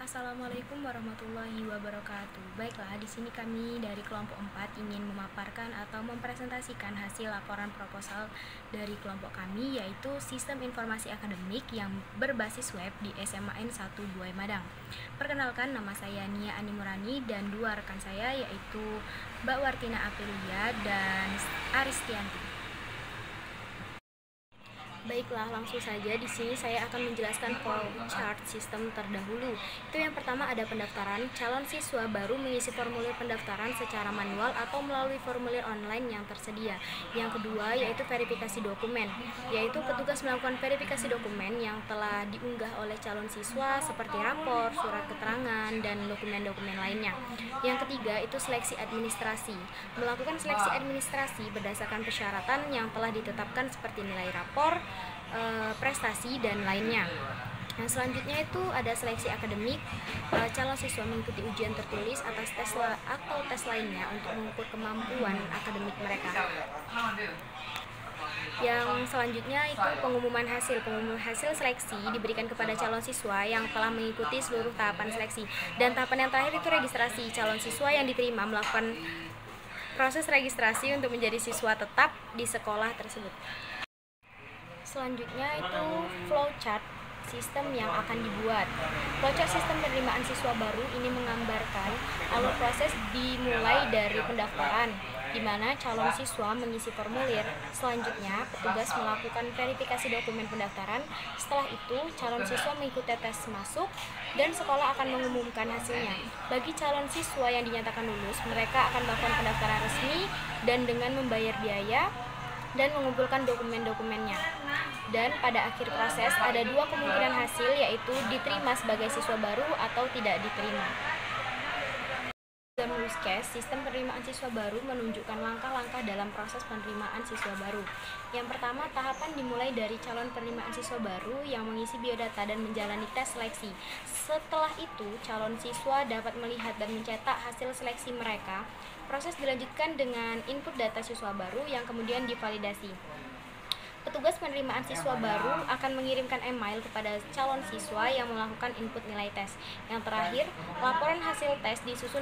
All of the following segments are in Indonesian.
Assalamualaikum warahmatullahi wabarakatuh. Baiklah, di sini kami dari kelompok 4 ingin memaparkan atau mempresentasikan hasil laporan proposal dari kelompok kami, yaitu Sistem Informasi Akademik yang berbasis web di SMAN 1 Buai Madang. Perkenalkan, nama saya Nia Animurani dan dua rekan saya, yaitu Mbak Wartina Aprilia dan Aristianti. Baiklah, langsung saja di sini saya akan menjelaskan flowchart sistem terdahulu. Itu yang pertama ada pendaftaran. Calon siswa baru mengisi formulir pendaftaran secara manual atau melalui formulir online yang tersedia. Yang kedua yaitu verifikasi dokumen, yaitu petugas melakukan verifikasi dokumen yang telah diunggah oleh calon siswa seperti rapor, surat keterangan, dan dokumen-dokumen lainnya. Yang ketiga itu seleksi administrasi. Melakukan seleksi administrasi berdasarkan persyaratan yang telah ditetapkan seperti nilai rapor, prestasi, dan lainnya. Yang selanjutnya itu ada seleksi akademik. Calon siswa mengikuti ujian tertulis atas tes atau tes lainnya untuk mengukur kemampuan akademik mereka. Yang selanjutnya itu pengumuman hasil. Pengumuman hasil seleksi diberikan kepada calon siswa yang telah mengikuti seluruh tahapan seleksi. Dan tahapan yang terakhir itu registrasi. Calon siswa yang diterima melakukan proses registrasi untuk menjadi siswa tetap di sekolah tersebut. Selanjutnya itu flowchart sistem yang akan dibuat. Flowchart sistem penerimaan siswa baru ini menggambarkan alur proses dimulai dari pendaftaran, di mana calon siswa mengisi formulir. Selanjutnya, petugas melakukan verifikasi dokumen pendaftaran. Setelah itu, calon siswa mengikuti tes masuk dan sekolah akan mengumumkan hasilnya. Bagi calon siswa yang dinyatakan lulus, mereka akan melakukan pendaftaran resmi dan dengan membayar biaya dan mengumpulkan dokumen-dokumennya. Dan pada akhir proses ada dua kemungkinan hasil, yaitu diterima sebagai siswa baru atau tidak diterima. Dalam use case, sistem penerimaan siswa baru menunjukkan langkah-langkah dalam proses penerimaan siswa baru. Yang pertama, tahapan dimulai dari calon penerimaan siswa baru yang mengisi biodata dan menjalani tes seleksi. Setelah itu, calon siswa dapat melihat dan mencetak hasil seleksi mereka. Proses dilanjutkan dengan input data siswa baru yang kemudian divalidasi. Petugas penerimaan siswa baru akan mengirimkan email kepada calon siswa yang melakukan input nilai tes. Yang terakhir, laporan hasil tes disusun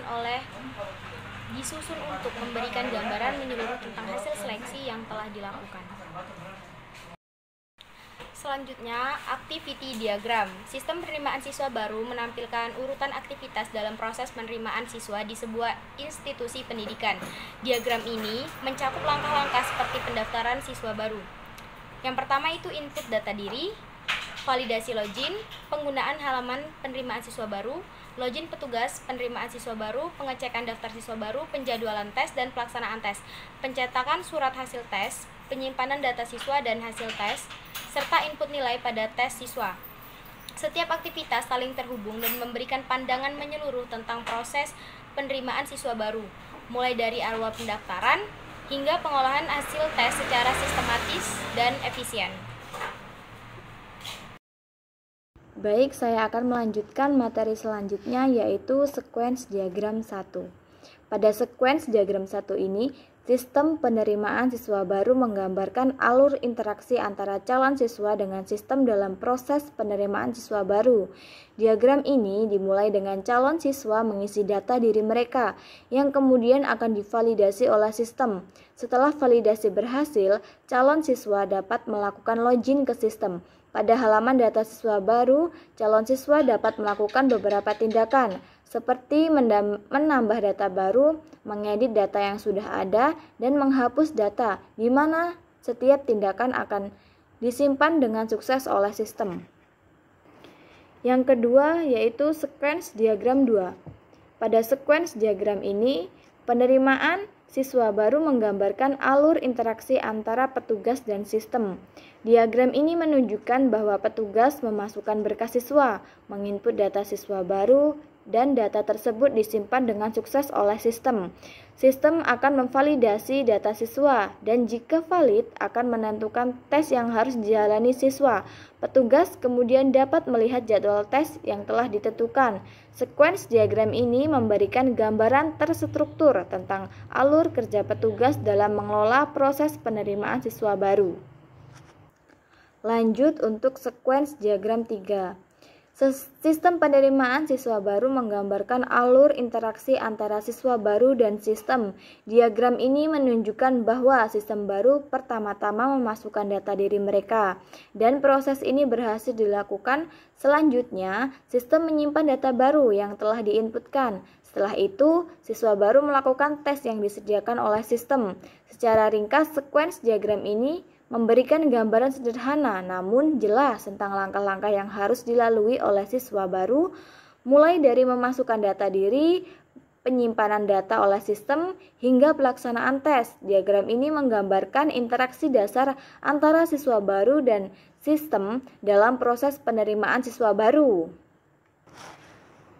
untuk memberikan gambaran menyeluruh tentang hasil seleksi yang telah dilakukan. Selanjutnya, activity diagram. Sistem penerimaan siswa baru menampilkan urutan aktivitas dalam proses penerimaan siswa di sebuah institusi pendidikan. Diagram ini mencakup langkah-langkah seperti pendaftaran siswa baru. Yang pertama itu input data diri, validasi login, penggunaan halaman penerimaan siswa baru, login petugas penerimaan siswa baru, pengecekan daftar siswa baru, penjadwalan tes dan pelaksanaan tes, pencetakan surat hasil tes, penyimpanan data siswa dan hasil tes, serta input nilai pada tes siswa. Setiap aktivitas saling terhubung dan memberikan pandangan menyeluruh tentang proses penerimaan siswa baru, mulai dari awal pendaftaran hingga pengolahan hasil tes secara sistematis dan efisien. Baik, saya akan melanjutkan materi selanjutnya, yaitu sequence diagram 1. Pada sequence diagram 1 ini, sistem penerimaan siswa baru menggambarkan alur interaksi antara calon siswa dengan sistem dalam proses penerimaan siswa baru. Diagram ini dimulai dengan calon siswa mengisi data diri mereka yang kemudian akan divalidasi oleh sistem. Setelah validasi berhasil, calon siswa dapat melakukan login ke sistem. Pada halaman data siswa baru, calon siswa dapat melakukan beberapa tindakan, seperti menambah data baru, mengedit data yang sudah ada, dan menghapus data, di mana setiap tindakan akan disimpan dengan sukses oleh sistem. Yang kedua yaitu sequence diagram 2. Pada sequence diagram ini, penerimaan siswa baru menggambarkan alur interaksi antara petugas dan sistem. Diagram ini menunjukkan bahwa petugas memasukkan berkas siswa, menginput data siswa baru, dan data tersebut disimpan dengan sukses oleh sistem. Sistem akan memvalidasi data siswa dan jika valid akan menentukan tes yang harus dijalani siswa. Petugas kemudian dapat melihat jadwal tes yang telah ditentukan. Sequence diagram ini memberikan gambaran terstruktur tentang alur kerja petugas dalam mengelola proses penerimaan siswa baru. Lanjut untuk sequence diagram 3. Sistem penerimaan siswa baru menggambarkan alur interaksi antara siswa baru dan sistem. Diagram ini menunjukkan bahwa sistem baru pertama-tama memasukkan data diri mereka, dan proses ini berhasil dilakukan. Selanjutnya, sistem menyimpan data baru yang telah diinputkan. Setelah itu, siswa baru melakukan tes yang disediakan oleh sistem. Secara ringkas, sequence diagram ini memberikan gambaran sederhana namun jelas tentang langkah-langkah yang harus dilalui oleh siswa baru, mulai dari memasukkan data diri, penyimpanan data oleh sistem, hingga pelaksanaan tes. Diagram ini menggambarkan interaksi dasar antara siswa baru dan sistem dalam proses penerimaan siswa baru.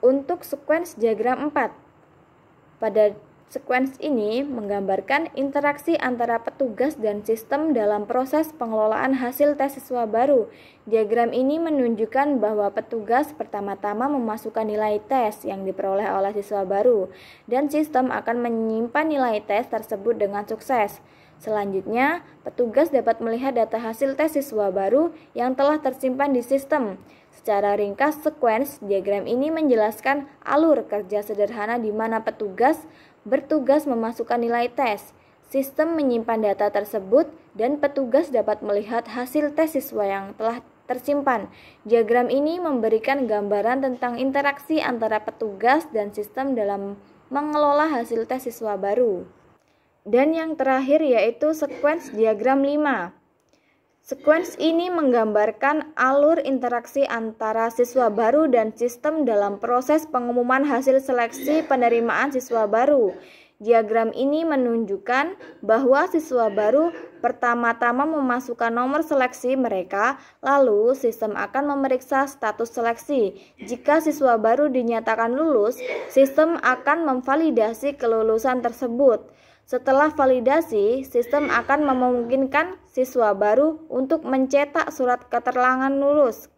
Untuk sequence diagram 4, pada sequence ini menggambarkan interaksi antara petugas dan sistem dalam proses pengelolaan hasil tes siswa baru. Diagram ini menunjukkan bahwa petugas pertama-tama memasukkan nilai tes yang diperoleh oleh siswa baru, dan sistem akan menyimpan nilai tes tersebut dengan sukses. Selanjutnya, petugas dapat melihat data hasil tes siswa baru yang telah tersimpan di sistem. Secara ringkas, sequence diagram ini menjelaskan alur kerja sederhana di mana petugas bertugas memasukkan nilai tes, sistem menyimpan data tersebut, dan petugas dapat melihat hasil tes siswa yang telah tersimpan. Diagram ini memberikan gambaran tentang interaksi antara petugas dan sistem dalam mengelola hasil tes siswa baru. Dan yang terakhir yaitu sequence diagram 5. Sequence ini menggambarkan alur interaksi antara siswa baru dan sistem dalam proses pengumuman hasil seleksi penerimaan siswa baru. Diagram ini menunjukkan bahwa siswa baru pertama-tama memasukkan nomor seleksi mereka, lalu sistem akan memeriksa status seleksi. Jika siswa baru dinyatakan lulus, sistem akan memvalidasi kelulusan tersebut. Setelah validasi, sistem akan memungkinkan siswa baru untuk mencetak surat keterangan lulus,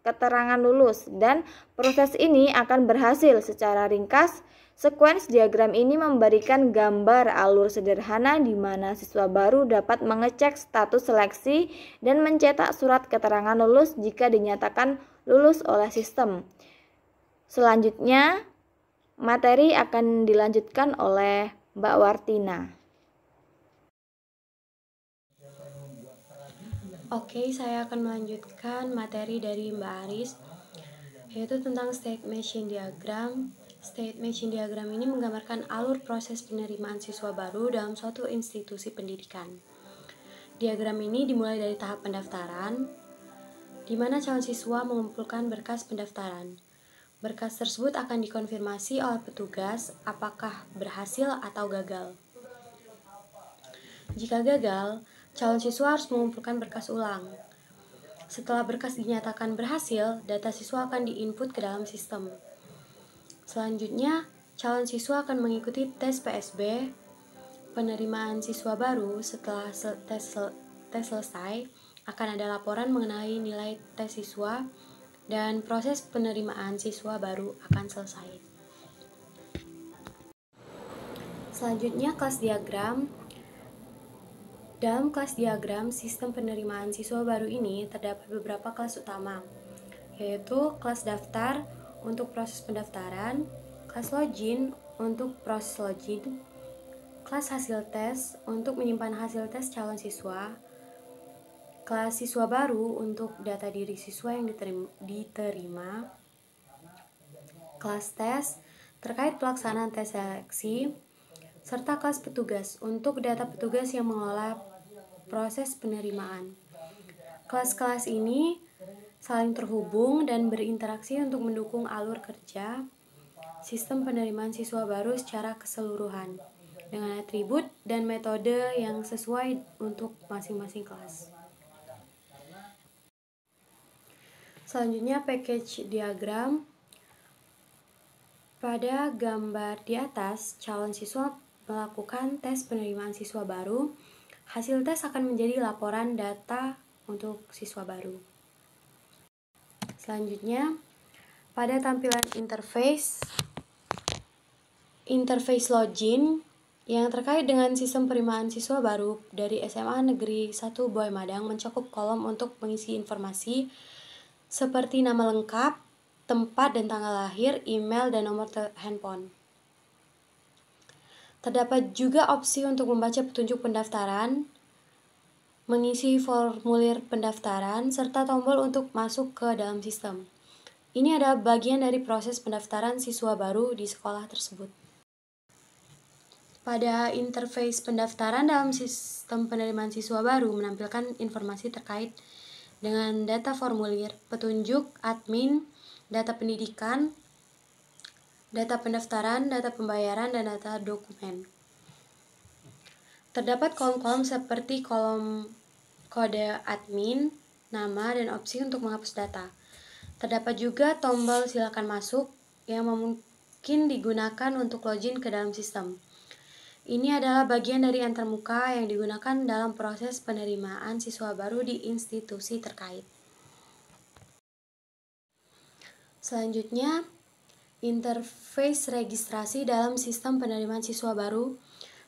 dan proses ini akan berhasil. Secara ringkas, sequence diagram ini memberikan gambar alur sederhana di mana siswa baru dapat mengecek status seleksi dan mencetak surat keterangan lulus jika dinyatakan lulus oleh sistem. Selanjutnya, materi akan dilanjutkan oleh Mbak Wartina. Oke, saya akan melanjutkan materi dari Mbak Aris, yaitu tentang state machine diagram. State machine diagram ini menggambarkan alur proses penerimaan siswa baru dalam suatu institusi pendidikan. Diagram ini dimulai dari tahap pendaftaran, di mana calon siswa mengumpulkan berkas pendaftaran. Berkas tersebut akan dikonfirmasi oleh petugas apakah berhasil atau gagal. Jika gagal, calon siswa harus mengumpulkan berkas ulang. Setelah berkas dinyatakan berhasil, data siswa akan diinput ke dalam sistem. Selanjutnya, calon siswa akan mengikuti tes PSB, penerimaan siswa baru. Setelah tes selesai, akan ada laporan mengenai nilai tes siswa, dan proses penerimaan siswa baru akan selesai. Selanjutnya, kelas diagram. Dalam kelas diagram sistem penerimaan siswa baru ini terdapat beberapa kelas utama, yaitu kelas daftar untuk proses pendaftaran, kelas login untuk proses login, kelas hasil tes untuk menyimpan hasil tes calon siswa, kelas siswa baru untuk data diri siswa yang diterima, kelas tes terkait pelaksanaan tes seleksi, serta kelas petugas untuk data petugas yang mengelola proses penerimaan. Kelas-kelas ini saling terhubung dan berinteraksi untuk mendukung alur kerja sistem penerimaan siswa baru secara keseluruhan dengan atribut dan metode yang sesuai untuk masing-masing kelas. Selanjutnya, package diagram. Pada gambar di atas, calon siswa melakukan tes penerimaan siswa baru. Hasil tes akan menjadi laporan data untuk siswa baru. Selanjutnya, pada tampilan interface login yang terkait dengan sistem penerimaan siswa baru dari SMA Negeri 1 Boy Madang mencakup kolom untuk mengisi informasi seperti nama lengkap, tempat dan tanggal lahir, email, dan nomor handphone. Terdapat juga opsi untuk membaca petunjuk pendaftaran, mengisi formulir pendaftaran, serta tombol untuk masuk ke dalam sistem. Ini adalah bagian dari proses pendaftaran siswa baru di sekolah tersebut. Pada interface pendaftaran dalam sistem penerimaan siswa baru menampilkan informasi terkait dengan data formulir, petunjuk, admin, data pendidikan, data pendaftaran, data pembayaran, dan data dokumen. Terdapat kolom-kolom seperti kolom kode admin, nama, dan opsi untuk menghapus data. Terdapat juga tombol silakan masuk yang mungkin digunakan untuk login ke dalam sistem. Ini adalah bagian dari antarmuka yang digunakan dalam proses penerimaan siswa baru di institusi terkait. Selanjutnya, interface registrasi dalam sistem penerimaan siswa baru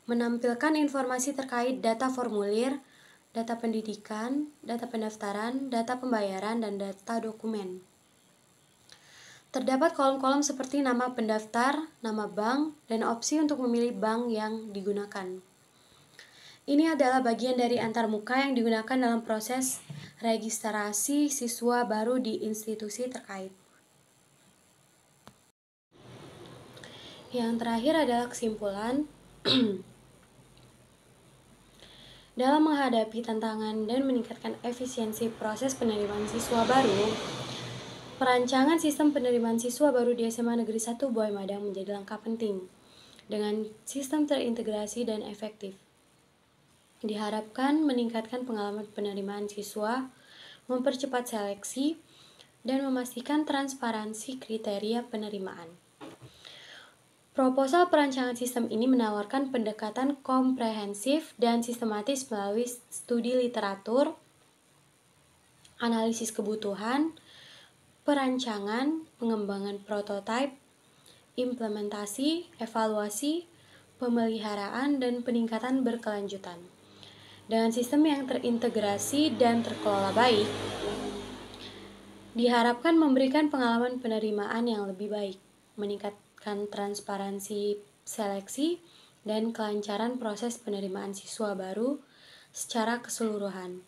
menampilkan informasi terkait data formulir, data pendidikan, data pendaftaran, data pembayaran, dan data dokumen. Terdapat kolom-kolom seperti nama pendaftar, nama bank, dan opsi untuk memilih bank yang digunakan. Ini adalah bagian dari antarmuka yang digunakan dalam proses registrasi siswa baru di institusi terkait. Yang terakhir adalah kesimpulan. Dalam menghadapi tantangan dan meningkatkan efisiensi proses penerimaan siswa baru, perancangan sistem penerimaan siswa baru di SMA Negeri 1 Buah Madang menjadi langkah penting. Dengan sistem terintegrasi dan efektif, diharapkan meningkatkan pengalaman penerimaan siswa, mempercepat seleksi, dan memastikan transparansi kriteria penerimaan. Proposal perancangan sistem ini menawarkan pendekatan komprehensif dan sistematis melalui studi literatur, analisis kebutuhan, perancangan, pengembangan prototipe, implementasi, evaluasi, pemeliharaan, dan peningkatan berkelanjutan. Dengan sistem yang terintegrasi dan terkelola baik, diharapkan memberikan pengalaman penerimaan yang lebih baik, meningkatkan transparansi seleksi, dan kelancaran proses penerimaan siswa baru secara keseluruhan.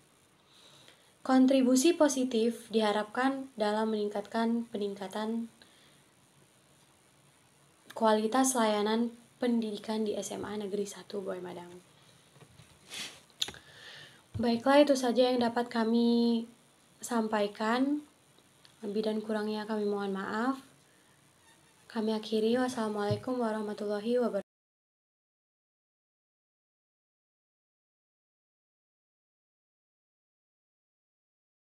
Kontribusi positif diharapkan dalam meningkatkan kualitas layanan pendidikan di SMA Negeri 1 Buah Madang. Baiklah, itu saja yang dapat kami sampaikan. Lebih dan kurangnya kami mohon maaf. Kami akhiri. Wassalamualaikum warahmatullahi wabarakatuh.